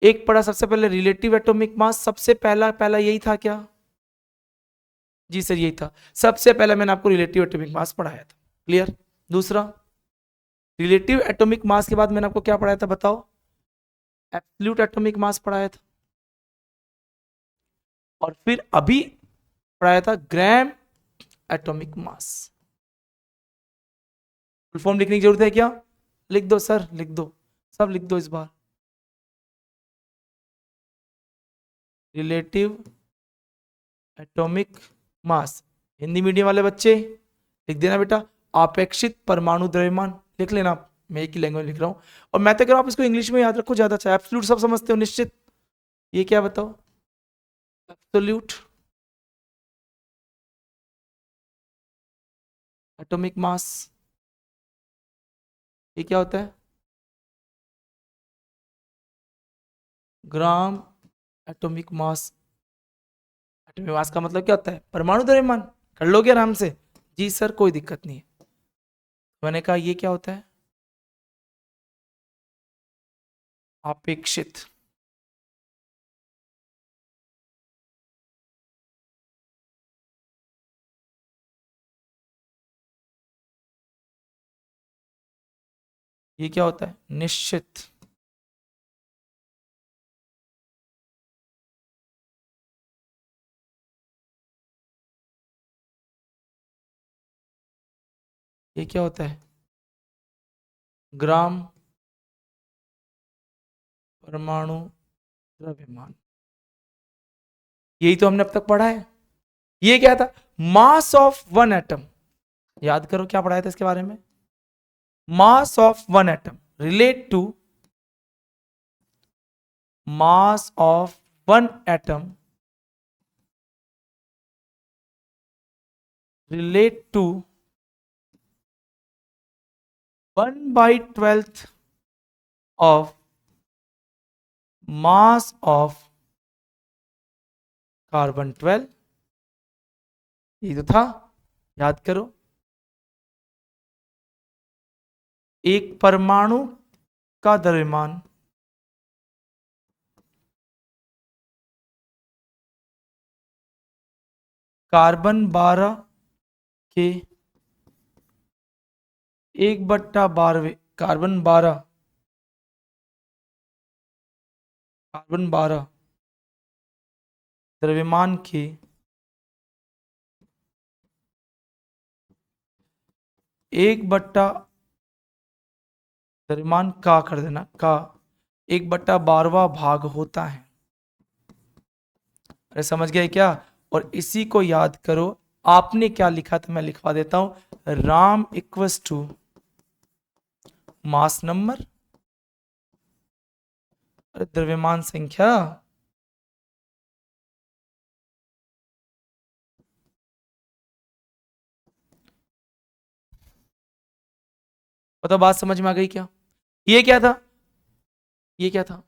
एक पढ़ा सबसे पहले रिलेटिव एटॉमिक मास, सबसे पहला पहला यही था क्या, जी सर यही था। सबसे पहले मैंने आपको रिलेटिव एटॉमिक मास पढ़ाया था, क्लियर। दूसरा, रिलेटिव एटॉमिक मास के बाद मैंने आपको क्या पढ़ाया था बताओ, एब्सोल्यूट एटॉमिक मास पढ़ाया था। और फिर अभी पढ़ाया था gram atomic mass. Full form लिखने की जरूरत है क्या, लिख दो सर, लिख दो, सब लिख दो इस बार। Relative atomic mass, Hindi medium वाले बच्चे लिख देना बेटा, अपेक्षित परमाणु द्रव्यमान लिख लेना आप, मैं एक ही लैंग्वेज लिख रहा हूं। और मैं तो कह रहा हूं आप इसको इंग्लिश में याद रखो ज्यादा अच्छा, एब्सोल्यूट सब समझते हो निश्चित। ये क्या बताओ, एब्सोल्यूट एटॉमिक मास, ये क्या होता है, gram atomic mass. Atomic mass का मतलब क्या होता है, परमाणु द्रव्यमान। कर लोगे आराम से, जी सर कोई दिक्कत नहीं है। मैंने कहा ये क्या होता है, अपेक्षित, ये क्या होता है, निश्चित। ये क्या होता है, ग्राम परमाणु द्रव्यमान। यही तो हमने अब तक पढ़ा है। ये क्या था, मास ऑफ वन एटम, याद करो क्या पढ़ाया था इसके बारे में, mass of one atom relate to mass of one atom relate to 1/12 of mass of carbon 12। ये तो था, याद करो। एक परमाणु का द्रव्यमान कार्बन 12 के 1/12, कार्बन 12 द्रव्यमान के 1/द्रव्यमान का कर देना, का 1/12 भाग होता है। अरे समझ गए क्या, और इसी को याद करो, आपने क्या लिखा था मैं लिखवा देता हूं, RAM equals to mass number, द्रव्यमान संख्या, बताओ बात समझ में आ गई क्या। ये क्या था, ये क्या था,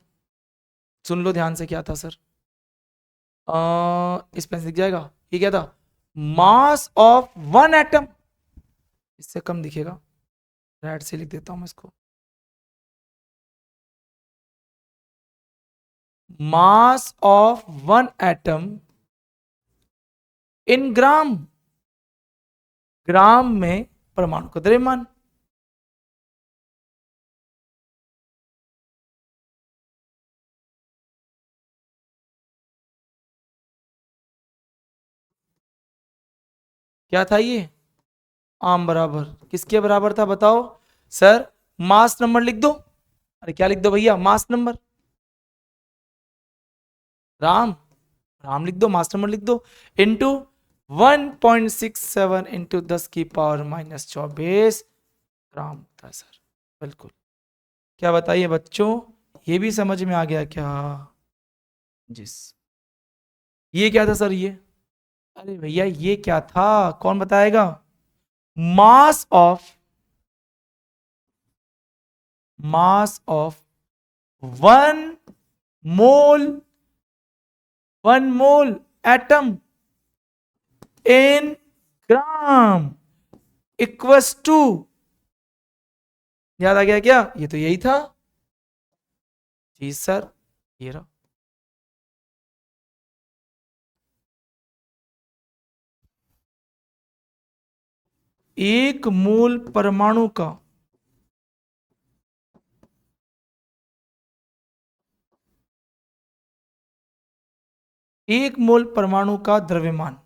सुन लो ध्यान से क्या था सर, इस पे दिख जाएगा, ये क्या था, मास ऑफ वन एटम, इससे कम दिखेगा, रेड से लिख देता हूं मैं इसको, mass of one atom in gram. Gram में परमाणु का द्रव्यमान। क्या था ये? आम बराबर किसके बराबर था बताओ सर? मास नंबर लिख दो। अरे क्या लिख दो भैया? Mass number. राम, राम लिख दो, मास नंबर लिख दो, इंटू 1.67 इंटू 10⁻⁻24 ग्राम था सर। बिल्कुल। क्या बताइए बच्चों, ये भी समझ में आ गया क्या? जिस ये क्या था सर ये? अरे भैया ये क्या था, कौन बताएगा? Mass of one mole, one mole atom in gram equals to, याद आ गया क्या? ये तो यही था। जी सर, ये रहा। एक मोल परमाणु का एक मोल परमाणु का द्रव्यमान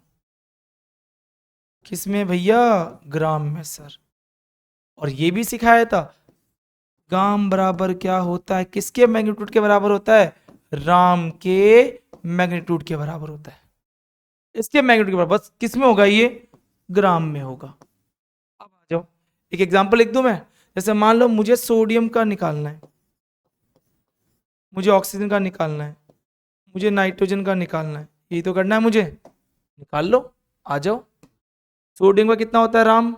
किसमें भैया? ग्राम में सर। और ये भी सिखाया था, ग्राम बराबर क्या होता है, किसके मैग्नीट्यूड के बराबर होता है? राम के मैग्नीट्यूड के बराबर होता है। इसके मैग्नीट्यूड के बराबर, बस किस में होगा ये? ग्राम में होगा। अब आ जाओ, एक एग्जांपल लिख दूं मैं। जैसे मान लो मुझे सोडियम का निकालना है, मुझे ऑक्सीजन का निकालना है, मुझे नाइट्रोजन का निकालना है, यही तो करना है मुझे। निकाल लो, आ जाओ। सोडियम का कितना होता है राम?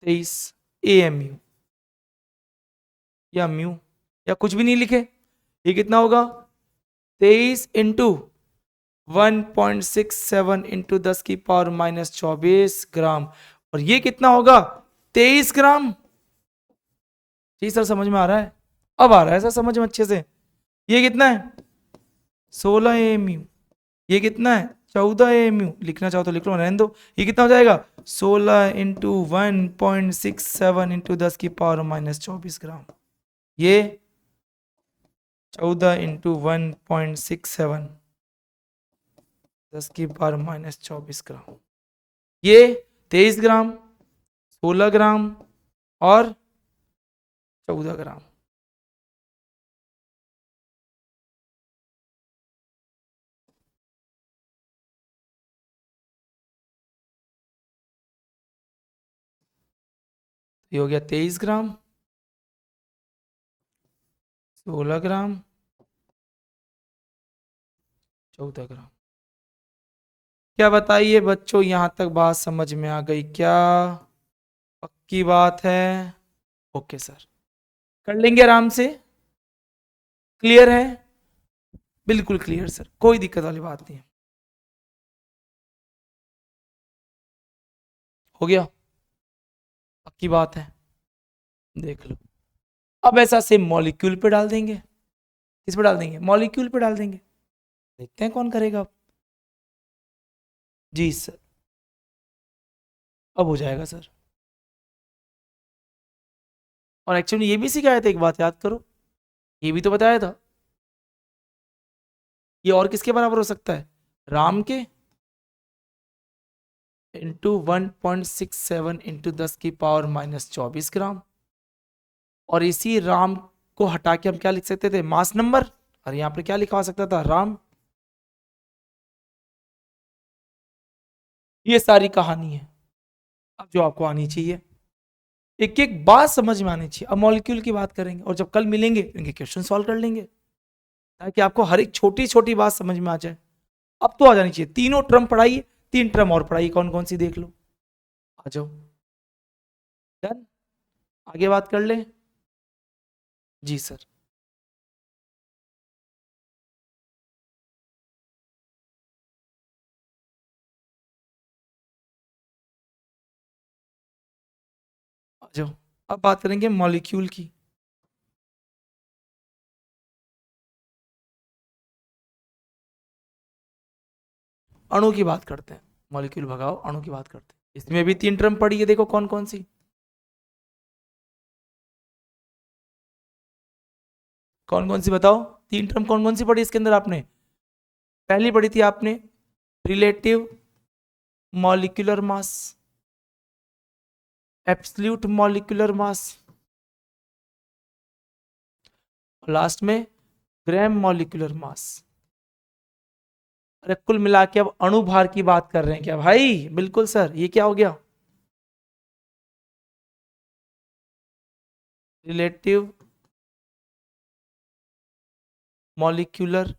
23 AMU, या म्यू, या कुछ भी नहीं लिखे। ये कितना होगा? 23 इंटू 1.67 इंटू 10⁻⁻24 ग्राम। और ये कितना होगा? 23 ग्राम। जी सर, समझ में आ रहा है? अब आ रहा है सर समझ में अच्छे से। ये कितना है? 16 AMU। ये कितना है? 14 AMU। लिखना चाहो तो लिख लो, रहने दो। ये कितना हो जाएगा? 16 इंटू 1.67 इंटू 10⁻⁻24 ग्राम। ये 14 इंटू 1.67 10⁻⁻24 ग्राम। ये 23 ग्राम, 16 ग्राम और 14 ग्राम। ये हो गया 23 ग्राम, 16 ग्राम, 14 ग्राम। क्या बताइए बच्चों, यहां तक बात समझ में आ गई क्या? पक्की बात है? ओके सर, कर लेंगे आराम से। क्लियर है? बिल्कुल क्लियर सर, कोई दिक्कत वाली बात नहीं है। हो गया? पक्की बात है? देख लो। अब ऐसा सेम मॉलिक्यूल पे डाल देंगे। किस पे डाल देंगे? मॉलिक्यूल पे डाल देंगे। देखते हैं कौन करेगा। जी सर, अब हो जाएगा सर। और एक्चुअली ये भी सिखाया था, एक बात याद करो, ये भी तो बताया था। ये और किसके बराबर हो सकता है? राम के इंटू 1.67 इंटू 10⁻⁻24 ग्राम। और इसी राम को हटा के हम क्या लिख सकते थे? Mass number. और यहां पर क्या लिखा हो सकता था? राम। ये सारी कहानी है। अब जो आपको आनी चाहिए, एक एक बात समझ में आनी चाहिए। अब मॉलिक्यूल की बात करेंगे और जब कल मिलेंगे इनके क्वेश्चन सॉल्व कर लेंगे, ताकि आपको हर एक छोटी छोटी बात समझ में आ जाए। अब तो आ जानी चाहिए। तीनों टर्म पढ़ाइए, 3 टर्म और पढ़ाइए, कौन कौन सी देख लो। आ जाओ। डन? आगे बात कर ले। जी सर। आ जाओ। अब बात करेंगे मॉलिक्यूल की। अणु की बात करते हैं। मॉलिक्यूल भगाओ, अणु की बात करते हैं। इसमें भी 3 टर्म पड़ी है, देखो कौन कौन सी, कौन कौन सी बताओ, 3 टर्म कौन कौन सी पढ़ी इसके अंदर आपने? पहली पढ़ी थी आपने relative molecular mass, absolute molecular mass, last में ग्राम मॉलिक्यूलर मास। अरे कुल मिला के अब अणुभार की बात कर रहे हैं क्या भाई? बिल्कुल सर, ये क्या हो गया? रिलेटिव मॉलिक्यूलर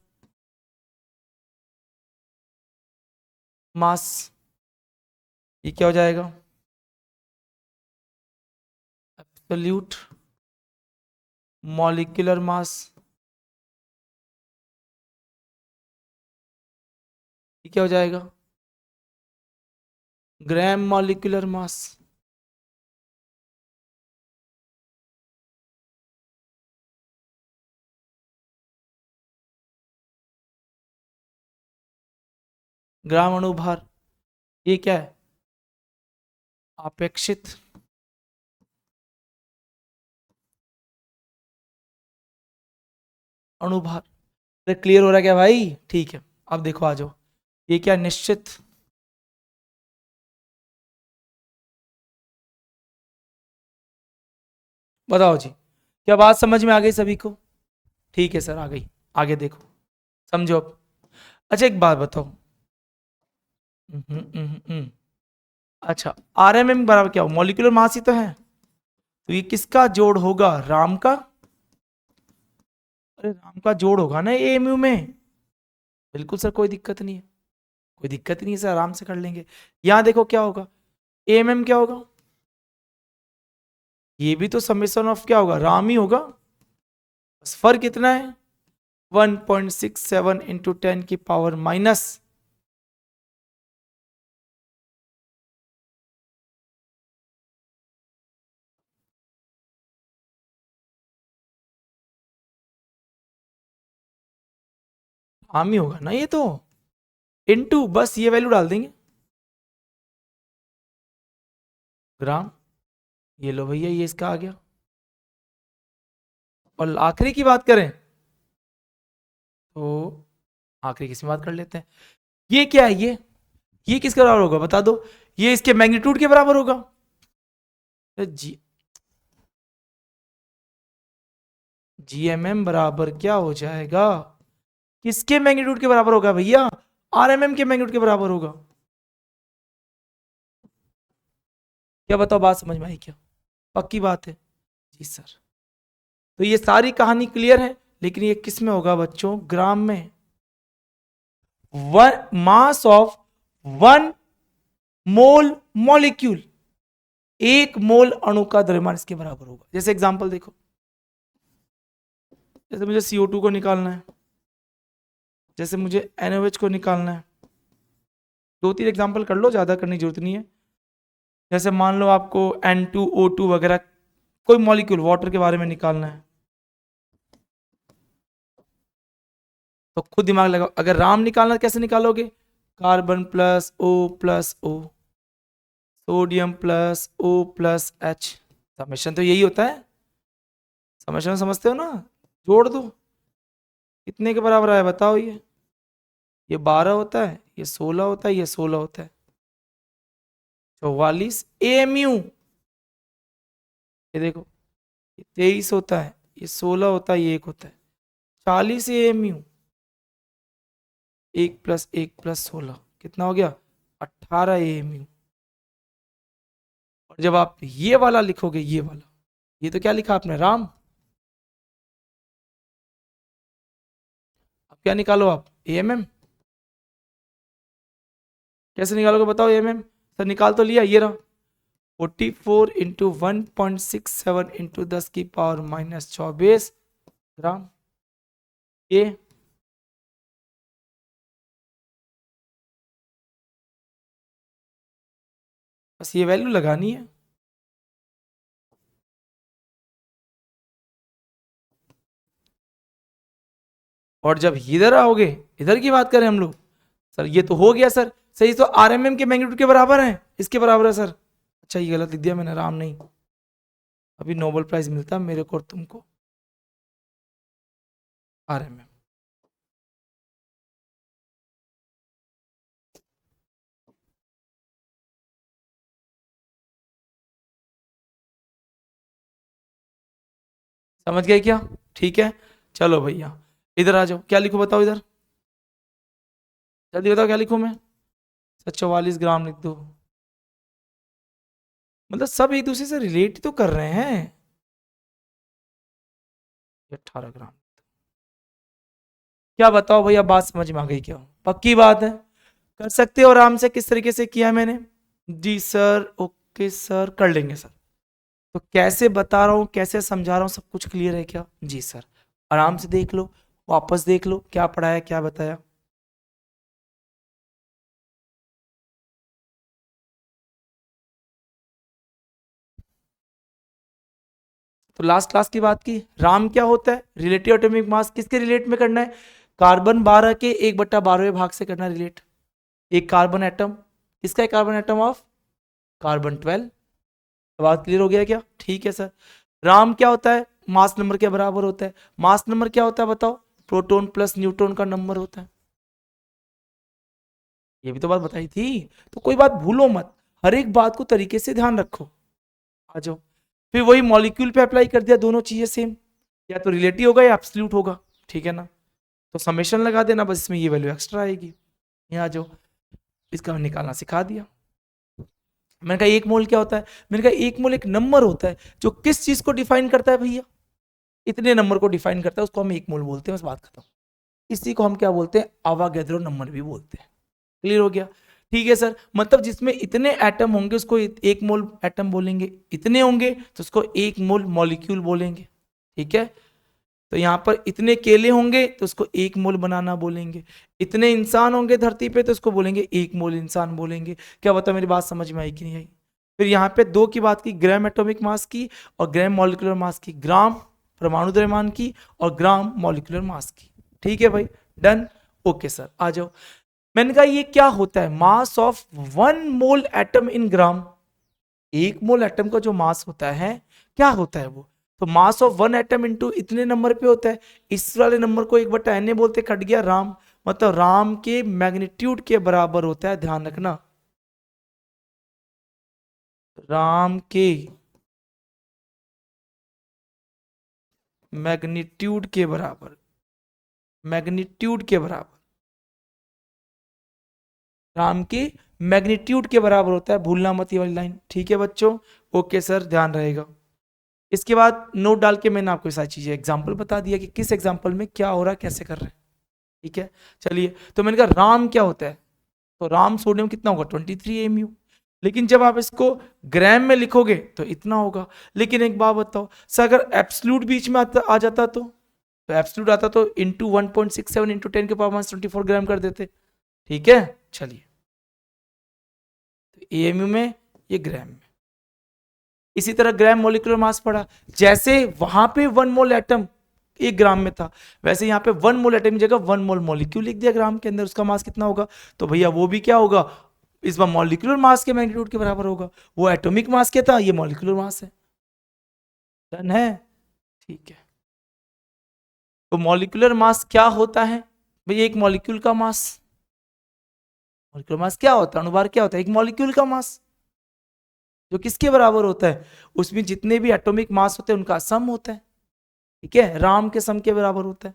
मास, ये क्या हो जाएगा? एब्सोल्यूट मॉलिक्यूलर मास, ये क्या हो जाएगा? ग्राम मॉलिक्यूलर मास। ग्राम अणुभार, ये क्या है? अपेक्षित अणुभार। अरे क्लियर हो रहा है क्या भाई? ठीक है, अब देखो आ जाओ, ये क्या? निश्चित बताओ जी, क्या बात समझ में आ गई सभी को? ठीक है सर, आ गई। आगे देखो, समझो अब। अच्छा एक बात बताओ, अच्छा आरएमएम बराबर क्या हो? मॉलिक्यूलर मास ही तो है, तो ये किसका जोड़ होगा? राम का। अरे राम का जोड़ होगा ना एएमयू में। बिल्कुल सर, कोई दिक्कत नहीं है, कोई दिक्कत ही नहीं है सर, आराम से कर लेंगे। यहाँ देखो क्या होगा, एएमएम क्या होगा? ये भी तो समेशन ऑफ क्या होगा? राम ही होगा, बस फर्क कितना है? 1.67 इंटू 10 की पावर माइनस, राम ही होगा ना ये तो, इनटू बस ये वैल्यू डाल देंगे, ग्राम। ये लो भैया, ये इसका आ गया। और आखिरी की बात करें तो आखिरी किसमें बात कर लेते हैं, ये क्या है? ये किसके बराबर होगा बता दो? ये इसके मैग्नीट्यूड के बराबर होगा। जी जीएमएम बराबर क्या हो जाएगा? किसके मैग्नीट्यूड के बराबर होगा भैया? आरएमएम के मैग्नीट्यूड के बराबर होगा। क्या बताओ, बात समझ में आई क्या? पक्की बात है? जी सर। तो ये सारी कहानी क्लियर है, लेकिन ये किस में होगा बच्चों? ग्राम में। One mass of 1 mole molecule, 1 मोल अणु का द्रव्यमान इसके बराबर होगा। जैसे एग्जांपल देखो, जैसे मुझे CO2 को निकालना है, जैसे मुझे NaOH को निकालना है, 2-3 एग्जांपल कर लो, ज्यादा करने की जरूरत नहीं है। जैसे मान लो आपको N2O2 वगैरह कोई मॉलिक्यूल वाटर के बारे में निकालना है, तो खुद दिमाग लगाओ। अगर राम निकालना कैसे निकालोगे? Carbon plus O plus O, sodium plus O plus H। Summation तो यही होता है, समेशन समझते हो ना? जोड़ दो, कितने के बराबर आया बताओ? ये 12 होता है, ये 16 होता है, ये 16 होता है, 44 AMU। ये देखो, ये 23 होता है, ये 16 होता है, ये 1 होता है, 40 AMU। 1 + 1 + 16 कितना हो गया? 18 AMU। और जब आप ये वाला लिखोगे, ये वाला, ये तो क्या लिखा आपने? राम। अब क्या निकालो आप? AMM। कैसे निकालोगे बताओ AMM? सर निकाल तो लिया, ये रहा 44 इंटू 1.67 इंटू 10⁻⁻24 ग्राम। ये बस ये वैल्यू लगानी है। और जब इधर आओगे, इधर की बात करें हम लोग, सर ये तो हो गया सर, सही, तो RMM के मैग्नीट्यूड के बराबर है, इसके बराबर है सर। अच्छा ये गलत लिख दिया मैंने, राम नहीं, अभी नोबेल प्राइज मिलता मेरे को और तुमको, RMM। समझ गए क्या? ठीक है, चलो भैया इधर आ जाओ, क्या लिखो बताओ इधर, जल्दी बताओ क्या लिखूं मैं? 44 ग्राम लिख दो। मतलब सब एक दूसरे से रिलेट तो कर रहे हैं। 18 ग्राम, क्या बताओ भैया, बात समझ में आ गई क्या? पक्की बात है, कर सकते हो आराम से। किस तरीके से किया है मैंने? जी सर, ओके सर, कर लेंगे सर। तो कैसे बता रहा हूँ, कैसे समझा रहा हूँ, सब कुछ क्लियर है क्या? जी सर, आराम से देख लो, वापस देख लो क्या पढ़ाया क्या बताया। तो लास्ट क्लास की बात की, राम क्या होता है? रिलेटिव एटॉमिक मास। किसके रिलेट में करना है? कार्बन 12 के 1/12वें भाग से करना रिलेट। एक कार्बन एटम, किसका है कार्बन एटम ऑफ? कार्बन 12। बात क्लियर हो गया क्या? ठीक है सर। राम क्या होता है? मास नंबर के बराबर होता है। मास नंबर क्या होता है बताओ? प्रोटॉन प्लस न्यूट्रॉन का नंबर होता है। ये भी तो बात बताई थी, तो कोई बात भूलो मत, हर एक बात को तरीके से ध्यान रखो। आ जाओ, फिर वही मॉलिक्यूल पे अप्लाई कर दिया, दोनों चीजें सेम, या तो रिलेटिव होगा या एब्सोल्यूट होगा, ठीक है ना? तो समेशन लगा देना बस, इसमें ये वैल्यू एक्स्ट्रा आएगी। यहाँ आ जाओ, इसका निकालना सिखा दिया। मैंने कहा एक मोल क्या होता है? मैंने कहा एक मोल एक नंबर होता है जो किस चीज को डिफाइन करता है भैया? इतने नंबर को डिफाइन करता है, उसको हम एक मोल बोलते हैं, बस बात खत्म। इसी को हम क्या बोलते हैं? अवागैद्रो नंबर भी बोलते हैं। क्लियर हो गया? ठीक है सर, मतलब जिसमें इतने एटम होंगे उसको एक मोल एटम बोलेंगे, इतने होंगे तो उसको एक मोल मॉलिक्यूल बोलेंगे, ठीक है? तो यहाँ पर इतने केले होंगे तो उसको एक मोल बनाना बोलेंगे, इतने इंसान होंगे धरती पे तो उसको बोलेंगे एक मोल इंसान बोलेंगे। क्या बता, मेरी बात समझ में आई कि नहीं आई? फिर यहाँ पे दो की बात की, ग्राम एटॉमिक मास की और ग्राम मॉलिकुलर मास की, ग्राम परमाणु द्रव्यमान की और ग्राम मॉलिकुलर मास की। ठीक है भाई, डन, ओके सर। आ जाओ, मैंने कहा ये क्या होता है? Mass of 1 mole atom in gram. एक मोल एटम का जो मास होता है, क्या होता है वो? तो मास ऑफ 1 एटम इंटू इतने नंबर पे होता है। इस वाले नंबर को 1/n बोलते, कट गया राम, मतलब राम के मैग्नीट्यूड के बराबर होता है, ध्यान रखना, राम के मैग्नीट्यूड के बराबर, मैग्नीट्यूड के बराबर, राम के मैग्नीट्यूड के बराबर होता है, भूलना मत ये वाली लाइन, ठीक है बच्चों? ओके सर, ध्यान रहेगा। इसके बाद नोट डाल के मैंने आपको सारी चीजें एग्जाम्पल बता दिया कि किस एग्जाम्पल में क्या हो रहा है, कैसे कर रहे हैं, ठीक है? चलिए, तो मैंने कहा राम क्या होता है, तो राम सोडियम कितना होगा? 23 mu। लेकिन जब आप इसको ग्राम में लिखोगे तो इतना होगा। लेकिन एक बात बताओ सर, अगर एब्सोल्यूट बीच में आ जाता तो एब्सोल्यूट आता तो इंटू 1.67 इंटू 10⁻24 ग्राम कर देते, ठीक है? चलिए, तो AMU में, ये ग्राम में। इसी तरह ग्राम मॉलिक्यूलर मास पड़ा, जैसे वहां पे 1 मोल एटम 1 ग्राम में था, वैसे यहाँ पे 1 मोल एटम की जगह 1 मोल मॉलिक्यूल लिख दिया ग्राम के अंदर, उसका मास कितना होगा? तो भैया वो भी क्या होगा? इस बार मॉलिक्यूलर मास के मैग्नीट्यूड के बराबर होगा। वो एटॉमिक मास क्या था, ये मॉलिक्यूलर मास है। डन है? ठीक है। तो मॉलिक्यूलर मास क्या होता है भैया? एक मॉलिक्यूल का मास। मॉलिक्यूलर मास क्या होता है? अनुभार क्या होता है? एक मॉलिक्यूल का मास, जो किसके बराबर होता है? उसमें जितने भी एटॉमिक मास होते हैं उनका सम होता है, ठीक है? राम के सम के बराबर होता है।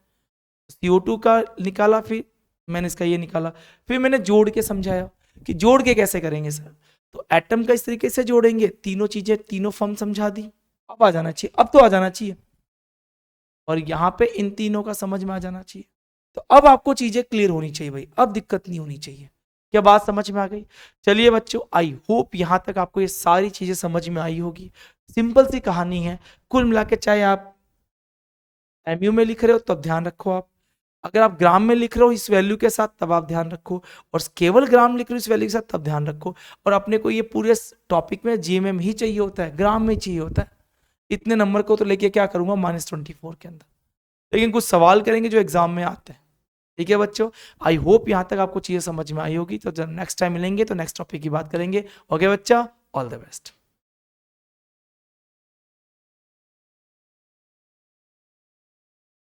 CO2 का निकाला, फिर मैंने इसका ये निकाला, फिर मैंने जोड़ के समझाया कि जोड़ के कैसे करेंगे सर। तो एटम का इस तरीके से जोड़ेंगे, तीनों चीजें, तीनों फॉर्म समझा दी। अब आ जाना चाहिए, अब तो आ जाना चाहिए, और यहाँ पे इन तीनों का समझ में आ जाना चाहिए। तो अब आपको चीजें क्लियर होनी चाहिए भाई, अब दिक्कत नहीं होनी चाहिए। क्या बात समझ में आ गई? चलिए बच्चों, आई होप यहाँ तक आपको ये सारी चीजें समझ में आई होगी। सिंपल सी कहानी है, कुल मिला के, चाहे आप MU में लिख रहे हो तब ध्यान रखो आप, अगर आप ग्राम में लिख रहे हो इस वैल्यू के साथ तब आप ध्यान रखो, और केवल ग्राम लिख रहे हो इस वैल्यू के साथ तब ध्यान रखो। और अपने को ये पूरे टॉपिक में GMM ही चाहिए होता है, ग्राम में चाहिए होता है। इतने नंबर को तो लेके क्या करूंगा -24 के अंदर, लेकिन कुछ सवाल करेंगे जो एग्जाम में आते हैं। ठीक है बच्चों, आई होप यहाँ तक आपको चीज़ें समझ में आई होगी। तो जब नेक्स्ट टाइम मिलेंगे तो नेक्स्ट टॉपिक की बात करेंगे। ओके बच्चा, ऑल द बेस्ट।